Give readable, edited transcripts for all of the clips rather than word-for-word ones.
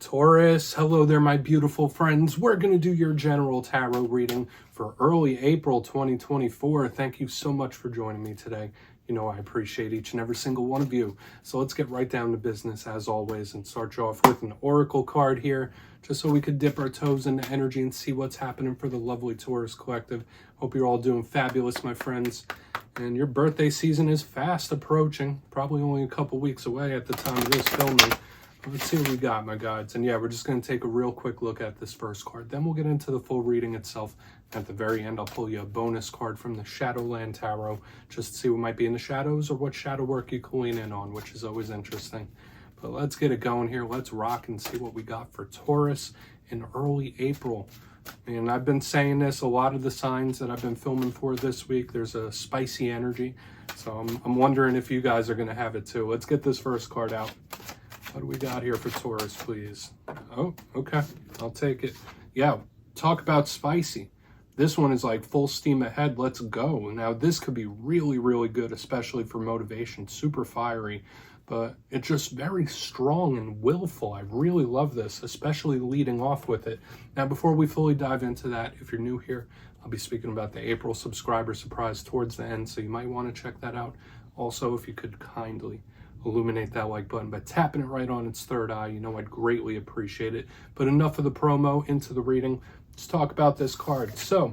Taurus, hello there, my beautiful friends. We're going to do your general tarot reading for early April 2024. Thank you so much for joining me today. You know I appreciate each and every single one of you. So let's get right down to business as always and start you off with an oracle card here, just so we could dip our toes into energy and see what's happening for the lovely Taurus collective. Hope you're all doing fabulous, my friends. And your birthday season is fast approaching, probably only a couple weeks away at the time of this filming. Let's see what we got, my guides. And yeah, we're just going to take a real quick look at this first card. Then we'll get into the full reading itself. At the very end, I'll pull you a bonus card from the Shadowland Tarot, just to see what might be in the shadows or what shadow work you can lean in on, which is always interesting. But let's get it going here. Let's rock and see what we got for Taurus in early April. And I've been saying this, a lot of the signs that I've been filming for this week, there's a spicy energy. So I'm wondering if you guys are going to have it too. Let's get this first card out. What do we got here for Taurus, please? Oh, okay. I'll take it. Yeah, talk about spicy. This one is like full steam ahead. Let's go. Now, this could be really, really good, especially for motivation. Super fiery, but it's just very strong and willful. I really love this, especially leading off with it. Now, before we fully dive into that, if you're new here, I'll be speaking about the April subscriber surprise towards the end, so you might want to check that out. Also, if you could kindly illuminate that like button by tapping it right on its third eye, you know I'd greatly appreciate it. But enough of the promo, into the reading. Let's talk about this card. So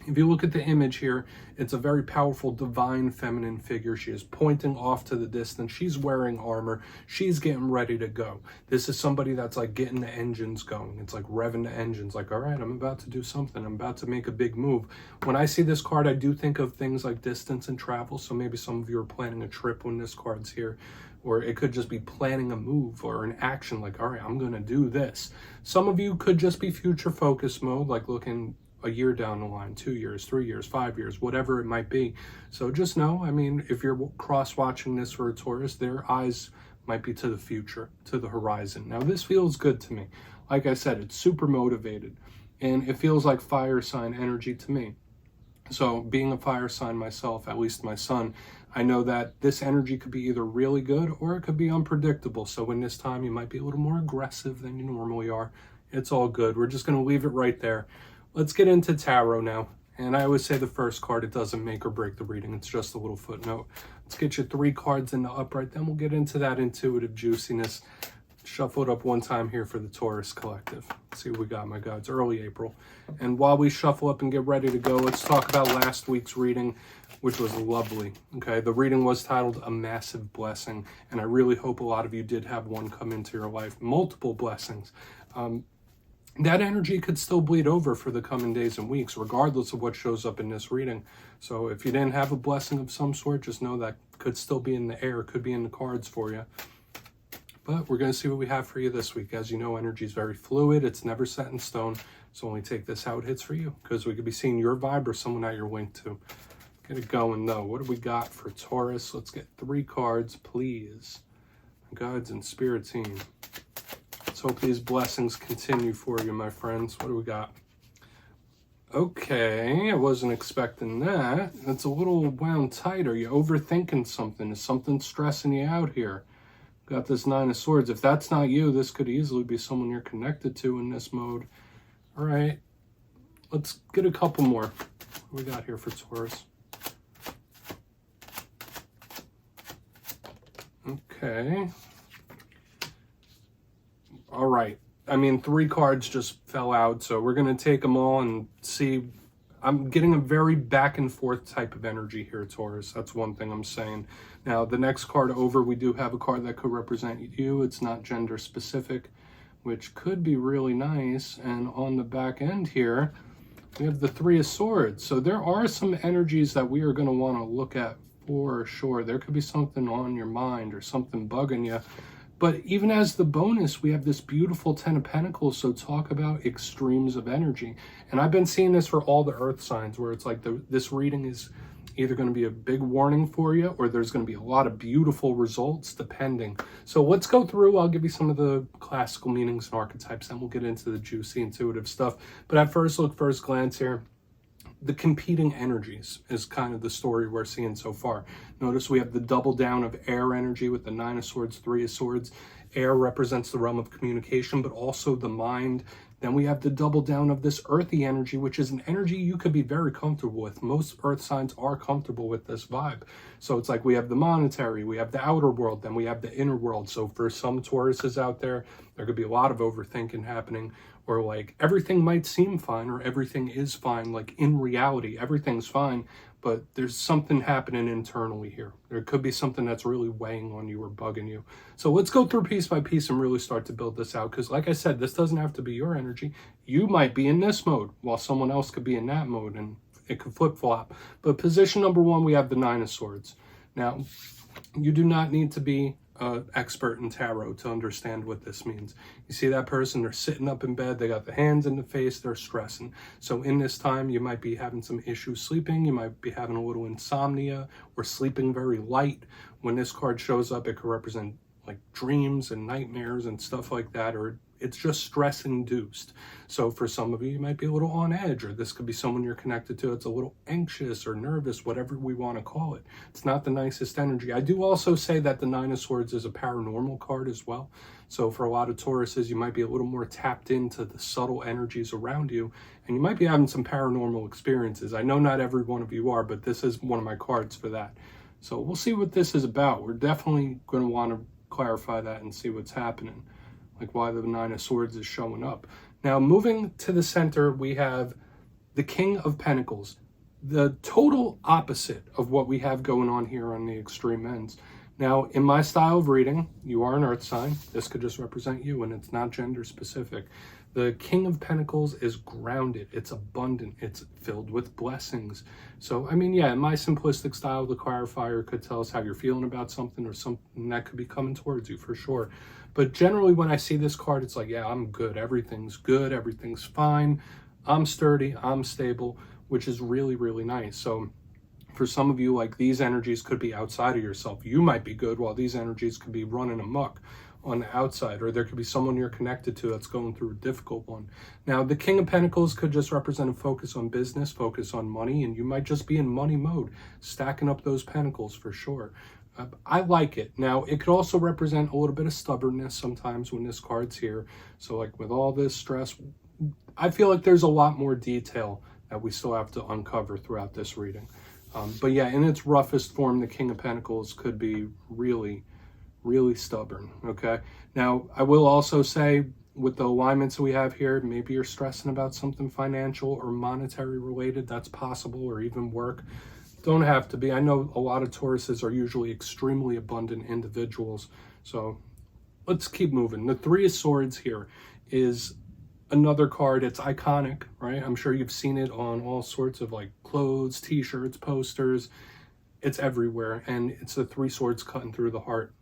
if you look at the image here, it's a very powerful divine feminine figure. She is pointing off to the distance. She's wearing armor. She's getting ready to go. This is somebody that's like getting the engines going. It's like revving the engines, like, all right, I'm about to do something. I'm about to make a big move. When I see this card, I do think of things like distance and travel. So maybe some of you are planning a trip when this card's here, or it could just be planning a move or an action, like, all right, I'm going to do this. Some of you could just be future focus mode, like looking a year down the line, 2 years, 3 years, 5 years, whatever it might be. So just know, I mean, if you're cross-watching this for a Taurus, their eyes might be to the future, to the horizon. Now, this feels good to me. Like I said, it's super motivated, and it feels like fire sign energy to me. So being a fire sign myself, at least my sun, I know that this energy could be either really good or it could be unpredictable. So in this time, you might be a little more aggressive than you normally are. It's all good. We're just going to leave it right there. Let's get into tarot now. And I always say the first card, it doesn't make or break the reading. It's just a little footnote. Let's get your 3 cards in the upright. Then we'll get into that intuitive juiciness. Shuffle it up one time here for the Taurus collective. Let's see what we got, my guys. Early April. And while we shuffle up and get ready to go, let's talk about last week's reading, which was lovely. Okay, the reading was titled A Massive Blessing. And I really hope a lot of you did have one come into your life. Multiple blessings. That energy could still bleed over for the coming days and weeks, regardless of what shows up in this reading. So if you didn't have a blessing of some sort, just know that could still be in the air, could be in the cards for you. But we're going to see what we have for you this week. As you know, energy is very fluid. It's never set in stone. So only take this how it hits for you, because we could be seeing your vibe or someone that you're linked to. Get it going, though. What do we got for Taurus? Let's get 3 cards, please. Guides and spirit team. Let's hope these blessings continue for you, my friends. What do we got? Okay, I wasn't expecting that. That's a little wound tight. Are you overthinking something? Is something stressing you out here? Got this 9 of Swords. If that's not you, this could easily be someone you're connected to in this mode. All right, let's get a couple more. What do we got here for Taurus? Okay. All right. I mean, 3 cards just fell out, so we're going to take them all and see. I'm getting a very back and forth type of energy here, Taurus. That's one thing I'm saying. Now, the next card over, we do have a card that could represent you. It's not gender specific, which could be really nice. And on the back end here, we have the 3 of Swords. So there are some energies that we are going to want to look at for sure. There could be something on your mind or something bugging you. But even as the bonus, we have this beautiful 10 of Pentacles, so talk about extremes of energy. And I've been seeing this for all the earth signs, where it's like this reading is either going to be a big warning for you, or there's going to be a lot of beautiful results, depending. So let's go through. I'll give you some of the classical meanings and archetypes, and we'll get into the juicy, intuitive stuff. But at first look, first glance here, the competing energies is kind of the story we're seeing so far. Notice we have the double down of air energy with the 9 of Swords, 3 of Swords. Air represents the realm of communication, but also the mind. Then we have the double down of this earthy energy, which is an energy you could be very comfortable with. Most earth signs are comfortable with this vibe. So it's like we have the monetary, we have the outer world, then we have the inner world. So for some Tauruses out there, there could be a lot of overthinking happening, or like everything might seem fine or everything is fine. Like in reality, everything's fine, but there's something happening internally here. There could be something that's really weighing on you or bugging you. So let's go through piece by piece and really start to build this out. Because like I said, this doesn't have to be your energy. You might be in this mode while someone else could be in that mode, and it could flip-flop. But position number 1, we have the Nine of Swords. Now, you do not need to be an expert in tarot to understand what this means. You see that person, they're sitting up in bed, they got the hands in the face, they're stressing. So in this time, you might be having some issues sleeping, you might be having a little insomnia or sleeping very light. When this card shows up, it could represent like dreams and nightmares and stuff like that, or it's just stress induced. So for some of you, you might be a little on edge, or this could be someone you're connected to that's a little anxious or nervous, whatever we want to call it. It's not the nicest energy. I do also say that the Nine of Swords is a paranormal card as well. So for a lot of Tauruses, you might be a little more tapped into the subtle energies around you, and you might be having some paranormal experiences. I know not every one of you are, but this is one of my cards for that. So we'll see what this is about. We're definitely going to want to clarify that and see what's happening, like why the Nine of Swords is showing up. Now, moving to the center, we have the King of Pentacles, the total opposite of what we have going on here on the extreme ends. Now, in my style of reading, you are an earth sign. This could just represent you, and it's not gender specific. The King of Pentacles is grounded, it's abundant, it's filled with blessings. So, I mean, yeah, in my simplistic style, the clarifier could tell us how you're feeling about something, or something that could be coming towards you for sure. But generally, when I see this card, it's like, yeah, I'm good, everything's fine, I'm sturdy, I'm stable, which is really, really nice. So for some of you, like, these energies could be outside of yourself. You might be good, while these energies could be running amok on the outside, or there could be someone you're connected to that's going through a difficult one. Now, the King of Pentacles could just represent a focus on business, focus on money, and you might just be in money mode, stacking up those pentacles for sure. I like it. Now, it could also represent a little bit of stubbornness sometimes when this card's here. So like with all this stress, I feel like there's a lot more detail that we still have to uncover throughout this reading. But yeah, in its roughest form, the King of Pentacles could be really, really stubborn, okay? Now, I will also say, with the alignments we have here, maybe you're stressing about something financial or monetary related. That's possible, or even work. Don't have to be. I know a lot of Tauruses are usually extremely abundant individuals. So let's keep moving. The Three of Swords here is another card. It's iconic, right? I'm sure you've seen it on all sorts of like clothes, t-shirts, posters. It's everywhere. And it's the three swords cutting through the heart.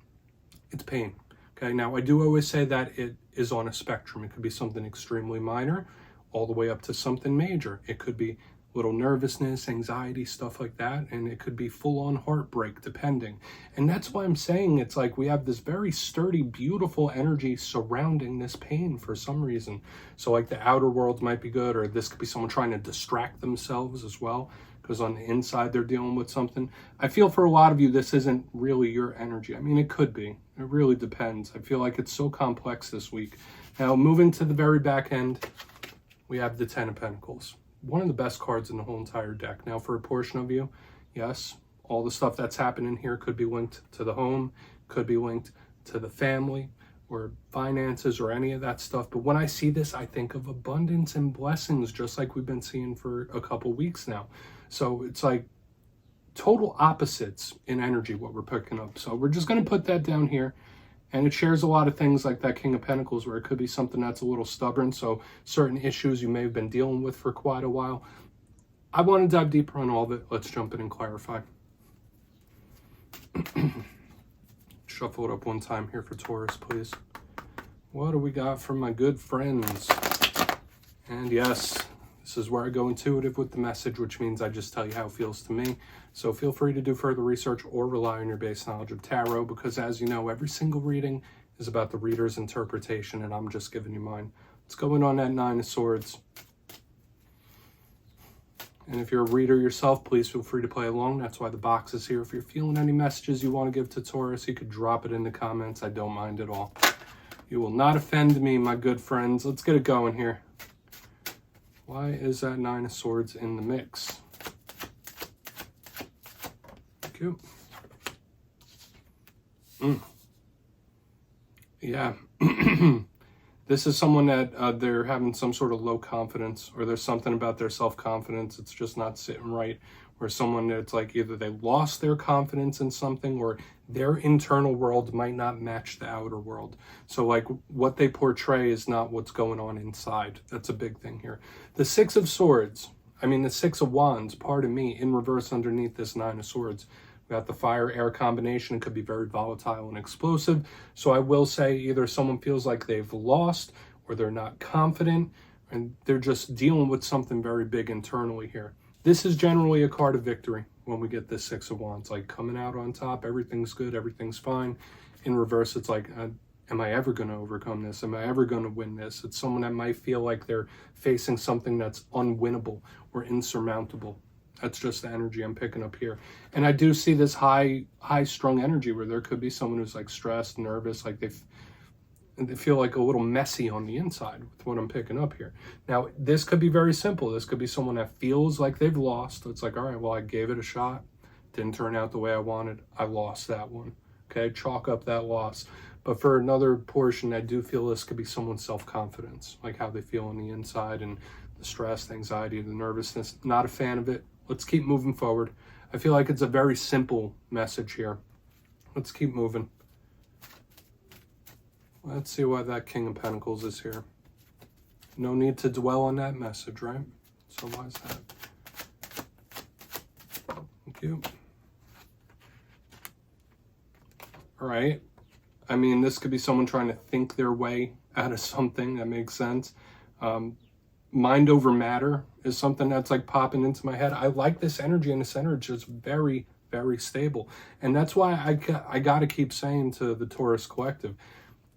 It's pain. Okay, now I do always say that it is on a spectrum. It could be something extremely minor all the way up to something major. It could be little nervousness, anxiety, stuff like that, and it could be full-on heartbreak depending. And that's why I'm saying it's like we have this very sturdy, beautiful energy surrounding this pain for some reason. So like the outer world might be good, or this could be someone trying to distract themselves as well, because on the inside they're dealing with something. I feel for a lot of you this isn't really your energy. I mean, it could be. It really depends. I feel like it's so complex this week. Now, moving to the very back end, we have the Ten of Pentacles. One of the best cards in the whole entire deck. Now, for a portion of you, yes, all the stuff that's happening here could be linked to the home, could be linked to the family or finances or any of that stuff. But when I see this, I think of abundance and blessings, just like we've been seeing for a couple weeks now. So it's like total opposites in energy, what we're picking up. So we're just going to put that down here. And it shares a lot of things like that King of Pentacles, where it could be something that's a little stubborn. So certain issues you may have been dealing with for quite a while. I want to dive deeper on all of it. Let's jump in and clarify. Shuffle it up one time here for Taurus, please. What do we got from my good friends? And yes, this is where I go intuitive with the message, which means I just tell you how it feels to me. So feel free to do further research or rely on your base knowledge of tarot, because as you know, every single reading is about the reader's interpretation, and I'm just giving you mine. Let's go in on that Nine of Swords. And if you're a reader yourself, please feel free to play along. That's why the box is here. If you're feeling any messages you want to give to Taurus, you could drop it in the comments. I don't mind at all. You will not offend me, my good friends. Let's get it going here. Why is that Nine of Swords in the mix? Thank you. Yeah. This is someone that they're having some sort of low confidence, or there's something about their self-confidence. It's just not sitting right. Or someone that's like either they lost their confidence in something, or their internal world might not match the outer world. So like what they portray is not what's going on inside. That's a big thing here. The Six of Swords, the Six of Wands, pardon me, in reverse underneath this Nine of Swords. We got the fire-air combination. It could be very volatile and explosive. So I will say either someone feels like they've lost, or they're not confident, and they're just dealing with something very big internally here. This is generally a card of victory when we get this Six of Wands, like coming out on top, everything's good, everything's fine. In reverse, it's like, am I ever going to overcome this? Am I ever going to win this? It's someone that might feel like they're facing something that's unwinnable or insurmountable. That's just the energy I'm picking up here. And I do see this high-strung energy where there could be someone who's like stressed, nervous, like they feel like a little messy on the inside with what I'm picking up here. Now, this could be very simple. This could be someone that feels like they've lost. It's like, all right, well, I gave it a shot. Didn't turn out the way I wanted. I lost that one. Okay, chalk up that loss. But for another portion, I do feel this could be someone's self-confidence, like how they feel on the inside and the stress, the anxiety, the nervousness. Not a fan of it. Let's keep moving forward. I feel like it's a very simple message here. Let's keep moving. Let's see why that King of Pentacles is here. No need to dwell on that message, right? So why is that? Thank you. All right. This could be someone trying to think their way out of something. That makes sense. Mind over matter is something that's like popping into my head. I like this energy, and this energy is very, very stable. And that's why I got to keep saying to the Taurus collective,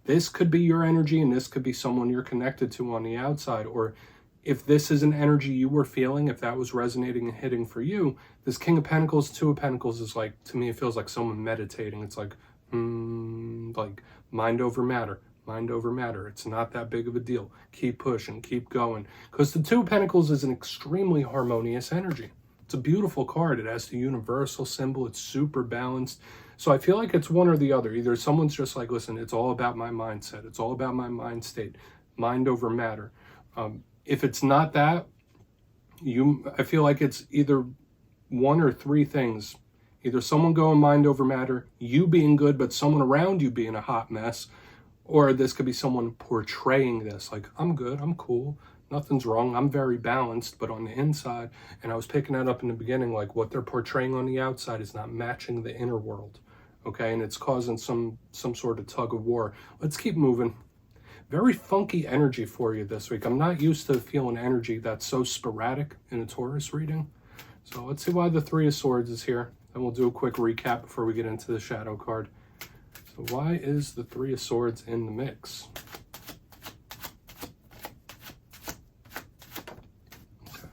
this could be your energy, and this could be someone you're connected to on the outside. Or if this is an energy you were feeling, if that was resonating and hitting for you, this King of Pentacles, Two of Pentacles is like, to me, it feels like someone meditating. It's like mind over matter. Mind over matter. It's not that big of a deal. Keep pushing, keep going. Because the Two of Pentacles is an extremely harmonious energy. It's a beautiful card. It has the universal symbol. It's super balanced. So I feel like it's one or the other. Either someone's just like, listen, it's all about my mindset. It's all about my mind state. Mind over matter. If it's not that, I feel like it's either one or three things. Either someone going mind over matter, you being good, but someone around you being a hot mess. Or this could be someone portraying this, like, I'm good, I'm cool, nothing's wrong, I'm very balanced, but on the inside, and I was picking that up in the beginning, like what they're portraying on the outside is not matching the inner world, okay? And it's causing some sort of tug of war. Let's keep moving. Very funky energy for you this week. I'm not used to feeling energy that's so sporadic in a Taurus reading. So let's see why the Three of Swords is here. Then we'll do a quick recap before we get into the shadow card. So why is the Three of Swords in the mix? Okay.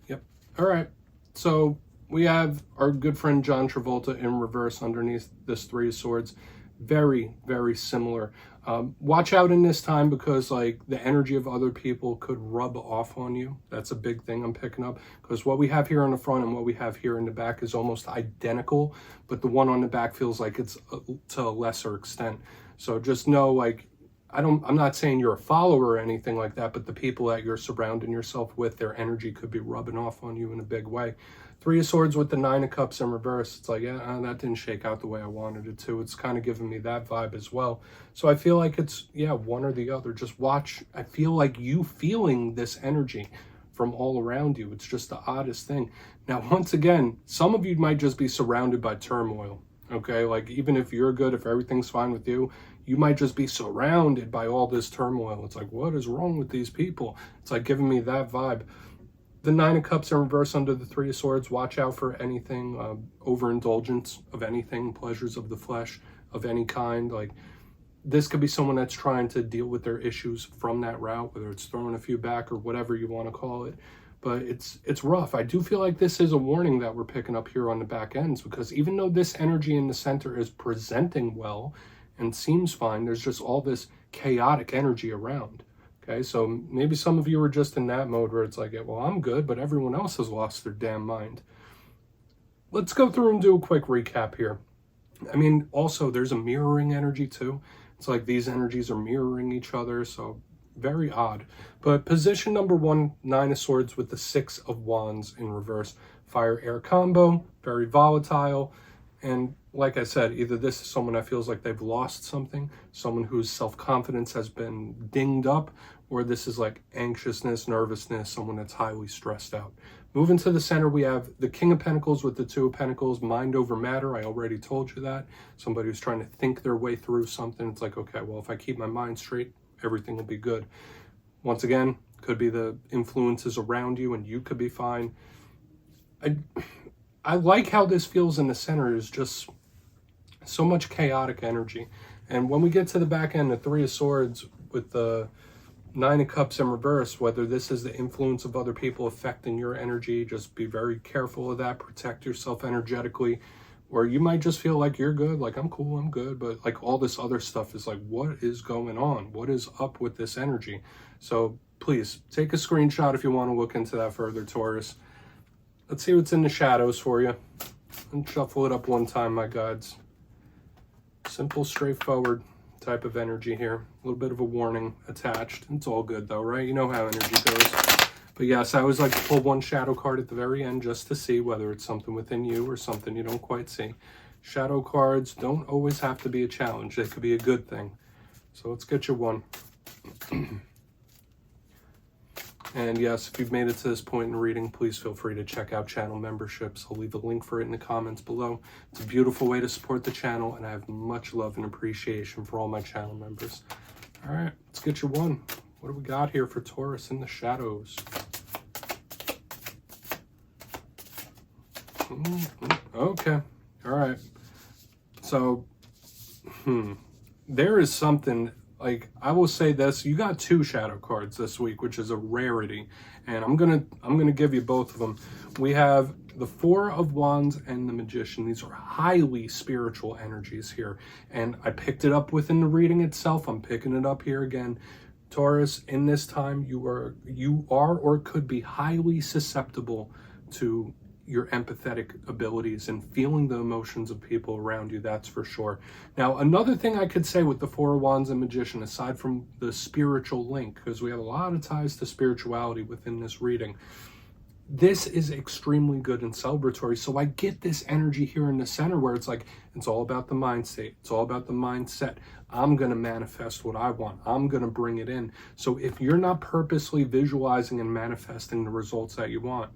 Yep. All right. So we have our good friend John Travolta in reverse underneath this Three of Swords. Very, very similar. Watch out in this time because like the energy of other people could rub off on you. That's a big thing I'm picking up because what we have here on the front and what we have here in the back is almost identical, but the one on the back feels like it's to a lesser extent. So just know, like, I'm not saying you're a follower or anything like that, but the people that you're surrounding yourself with, their energy could be rubbing off on you in a big way. Three of Swords with the Nine of Cups in reverse. It's like, yeah, that didn't shake out the way I wanted it to. It's kind of giving me that vibe as well. So I feel like it's, yeah, one or the other. Just watch. I feel like you feeling this energy from all around you. It's just the oddest thing. Now, once again, some of you might just be surrounded by turmoil. Okay, like even if you're good, if everything's fine with you, you might just be surrounded by all this turmoil. It's like, what is wrong with these people? It's like giving me that vibe. The Nine of Cups in reverse under the Three of Swords. Watch out for anything, overindulgence of anything, pleasures of the flesh of any kind. Like this could be someone that's trying to deal with their issues from that route, whether it's throwing a few back or whatever you want to call it. But it's rough. I do feel like this is a warning that we're picking up here on the back ends, because even though this energy in the center is presenting well and seems fine. There's just all this chaotic energy around. Okay, so maybe some of you are just in that mode where it's like, well, I'm good, but everyone else has lost their damn mind. Let's go through and do a quick recap here. I mean, also, there's a mirroring energy too. It's like these energies are mirroring each other, so very odd. But position number 1, 9 of Swords with the 6 of Wands in reverse. Fire-air combo, very volatile. And like I said, either this is someone that feels like they've lost something, someone whose self-confidence has been dinged up, or this is like anxiousness, nervousness, someone that's highly stressed out. Moving to the center, we have the King of Pentacles with the 2 of Pentacles, mind over matter. I already told you that. Somebody who's trying to think their way through something. It's like, okay, well, if I keep my mind straight, everything will be good. Once again, could be the influences around you and you could be fine. I like how this feels in the center. Is just so much chaotic energy. And when we get to the back end, the 3 of Swords with the 9 of Cups in reverse, whether this is the influence of other people affecting your energy, just be very careful of that, protect yourself energetically, or you might just feel like you're good, like I'm cool, I'm good, but like all this other stuff is like, what is going on? What is up with this energy? So please take a screenshot if you want to look into that further, Taurus. Let's see what's in the shadows for you. And shuffle it up one time, my gods. Simple, straightforward type of energy here. A little bit of a warning attached. It's all good though, right? You know how energy goes. But yes, I always like to pull one shadow card at the very end just to see whether it's something within you or something you don't quite see. Shadow cards don't always have to be a challenge. They could be a good thing. So let's get you one. And yes, if you've made it to this point in reading, please feel free to check out channel memberships. I'll leave a link for it in the comments below. It's a beautiful way to support the channel, and I have much love and appreciation for all my channel members. All right, let's get you one. What do we got here for Taurus in the shadows? Okay, all right. So, there is something. Like, I will say this, you got 2 shadow cards this week, which is a rarity, and I'm gonna give you both of them. We have the 4 of Wands and the Magician. These are highly spiritual energies here, and I picked it up within the reading itself. I'm picking it up here again. Taurus, in this time, you are or could be highly susceptible to your empathetic abilities and feeling the emotions of people around you, that's for sure. Now, another thing I could say with the 4 of Wands and Magician, aside from the spiritual link, because we have a lot of ties to spirituality within this reading, this is extremely good and celebratory. So I get this energy here in the center where it's like, it's all about the mind state. It's all about the mindset. I'm going to manifest what I want. I'm going to bring it in. So if you're not purposely visualizing and manifesting the results that you want,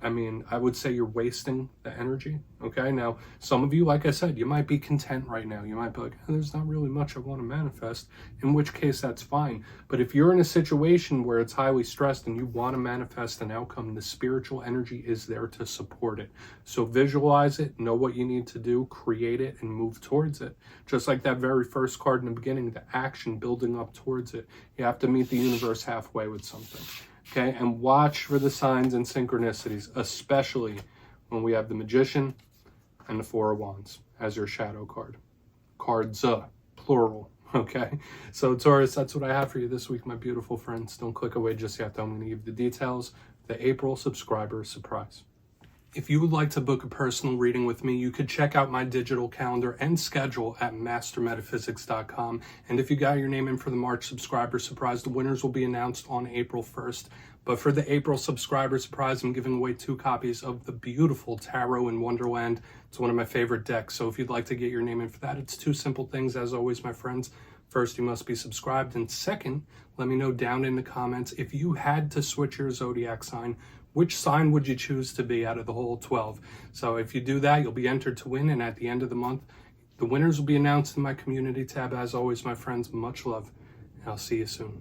I mean, I would say you're wasting the energy, okay? Now, some of you, like I said, you might be content right now. You might be like, there's not really much I want to manifest, in which case that's fine. But if you're in a situation where it's highly stressed and you want to manifest an outcome, the spiritual energy is there to support it. So visualize it, know what you need to do, create it, and move towards it. Just like that very first card in the beginning, the action building up towards it. You have to meet the universe halfway with something. Okay, and watch for the signs and synchronicities, especially when we have the Magician and the 4 of Wands as your shadow card. Cards, plural, okay? So Taurus, that's what I have for you this week, my beautiful friends. Don't click away just yet, though. I'm going to give the details, the April subscriber surprise. If you would like to book a personal reading with me, you could check out my digital calendar and schedule at mastermetaphysics.com. And if you got your name in for the March subscriber surprise, the winners will be announced on April 1st. But for the April subscriber surprise, I'm giving away 2 copies of the beautiful Tarot in Wonderland. It's one of my favorite decks. So if you'd like to get your name in for that, it's 2 simple things, as always, my friends. First, you must be subscribed. And second, let me know down in the comments, if you had to switch your zodiac sign, which sign would you choose to be out of the whole 12? So if you do that, you'll be entered to win. And at the end of the month, the winners will be announced in my community tab. As always, my friends, much love. And I'll see you soon.